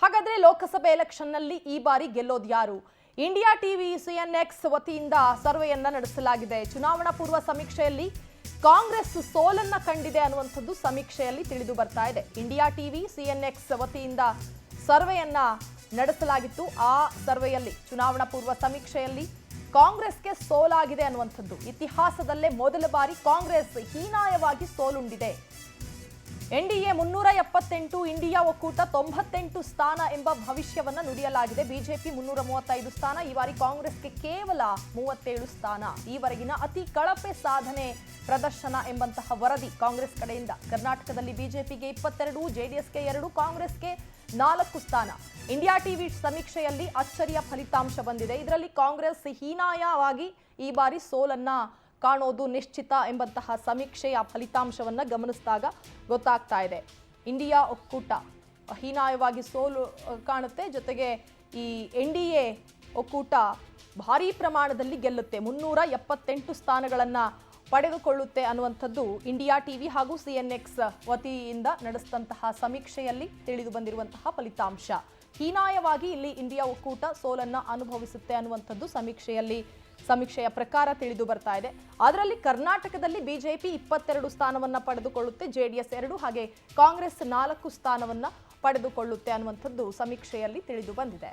ಹಾಗಾದ್ರೆ ಲೋಕಸಭೆ ಎಲೆಕ್ಷನ್ ನಲ್ಲಿ ಈ ಬಾರಿ ಗೆಲ್ಲೋದು ಯಾರು? ಇಂಡಿಯಾ ಟಿವಿ ಸಿಎನ್ಎಕ್ಸ್ ವತಿಯಿಂದ ಸರ್ವೆಯನ್ನ ನಡೆಸಲಾಗಿದೆ. ಚುನಾವಣಾ ಪೂರ್ವ ಸಮೀಕ್ಷೆಯಲ್ಲಿ ಕಾಂಗ್ರೆಸ್ ಸೋಲನ್ನ ಕಂಡಿದೆ ಅನ್ನುವಂಥದ್ದು ಸಮೀಕ್ಷೆಯಲ್ಲಿ ತಿಳಿದು ಬರ್ತಾ ಇದೆ. ಇಂಡಿಯಾ ಟಿವಿ ಸಿಎನ್ಎಕ್ಸ್ ವತಿಯಿಂದ ಸರ್ವೆಯನ್ನ ನಡೆಸಲಾಗಿತ್ತು. ಆ ಸರ್ವೆಯಲ್ಲಿ ಚುನಾವಣಾ ಪೂರ್ವ ಸಮೀಕ್ಷೆಯಲ್ಲಿ ಕಾಂಗ್ರೆಸ್ಗೆ ಸೋಲಾಗಿದೆ ಅನ್ನುವಂಥದ್ದು. ಇತಿಹಾಸದಲ್ಲೇ ಮೊದಲ ಬಾರಿ ಕಾಂಗ್ರೆಸ್ ಹೀನಾಯವಾಗಿ ಸೋಲುಂಡಿದೆ. ಎನ್ಡಿಎ 378, ಇಂಡಿಯಾ ಒಕ್ಕೂಟ 98 ಸ್ಥಾನ ಎಂಬ ಭವಿಷ್ಯವನ್ನ ನುಡಿಯಲಾಗಿದೆ. ಬಿಜೆಪಿ 335 ಸ್ಥಾನ, ಈ ಬಾರಿ ಕಾಂಗ್ರೆಸ್ಗೆ ಕೇವಲ 37 ಸ್ಥಾನ. ಈವರೆಗಿನ ಅತಿ ಕಳಪೆ ಸಾಧನೆ ಪ್ರದರ್ಶನ ಎಂಬಂತಹ ವರದಿ ಕಾಂಗ್ರೆಸ್ ಕಡೆಯಿಂದ. ಕರ್ನಾಟಕದಲ್ಲಿ ಬಿಜೆಪಿಗೆ 22, ಜೆಡಿಎಸ್ಗೆ 2, ಕಾಂಗ್ರೆಸ್ಗೆ 4 ಸ್ಥಾನ. ಇಂಡಿಯಾ ಟಿವಿ ಸಮೀಕ್ಷೆಯಲ್ಲಿ ಅಚ್ಚರಿಯ ಫಲಿತಾಂಶ ಬಂದಿದೆ. ಇದರಲ್ಲಿ ಕಾಂಗ್ರೆಸ್ ಹೀನಾಯವಾಗಿ ಈ ಬಾರಿ ಸೋಲನ್ನ ಕಾಣೋದು ನಿಶ್ಚಿತ ಎಂಬಂತಹ ಸಮೀಕ್ಷೆಯ ಫಲಿತಾಂಶವನ್ನ ಗಮನಿಸಿದಾಗ ಗೊತ್ತಾಗ್ತಾ ಇದೆ. ಇಂಡಿಯಾ ಒಕ್ಕೂಟ ಹೀನಾಯವಾಗಿ ಸೋಲು ಕಾಣುತ್ತೆ. ಜೊತೆಗೆ ಈ ಎನ್ಡಿಎ ಒಕ್ಕೂಟ ಭಾರೀ ಪ್ರಮಾಣದಲ್ಲಿ ಗೆಲ್ಲುತ್ತೆ, 378 ಸ್ಥಾನಗಳನ್ನ ಪಡೆದುಕೊಳ್ಳುತ್ತೆ ಅನ್ನುವಂಥದ್ದು ಇಂಡಿಯಾ ಟಿವಿ ಹಾಗೂ ಸಿಎನ್ಎಕ್ಸ್ ವತಿಯಿಂದ ನಡೆಸಿದಂತಹ ಸಮೀಕ್ಷೆಯಲ್ಲಿ ತಿಳಿದು ಬಂದಿರುವಂತಹ ಫಲಿತಾಂಶ. ಹೀನಾಯವಾಗಿ ಇಲ್ಲಿ ಇಂಡಿಯಾ ಒಕ್ಕೂಟ ಸೋಲನ್ನ ಅನುಭವಿಸುತ್ತೆ ಅನ್ನುವಂಥದ್ದು ಸಮೀಕ್ಷೆಯ ಪ್ರಕಾರ ತಿಳಿದು ಬರ್ತಾ ಇದೆ. ಅದರಲ್ಲಿ ಕರ್ನಾಟಕದಲ್ಲಿ ಬಿಜೆಪಿ 22 ಸ್ಥಾನವನ್ನ ಪಡೆದುಕೊಳ್ಳುತ್ತೆ, ಜೆಡಿಎಸ್ 2 ಹಾಗೆ ಕಾಂಗ್ರೆಸ್ 4 ಸ್ಥಾನವನ್ನ ಪಡೆದುಕೊಳ್ಳುತ್ತೆ ಅನ್ನುವಂಥದ್ದು ಸಮೀಕ್ಷೆಯಲ್ಲಿ ತಿಳಿದು ಬಂದಿದೆ.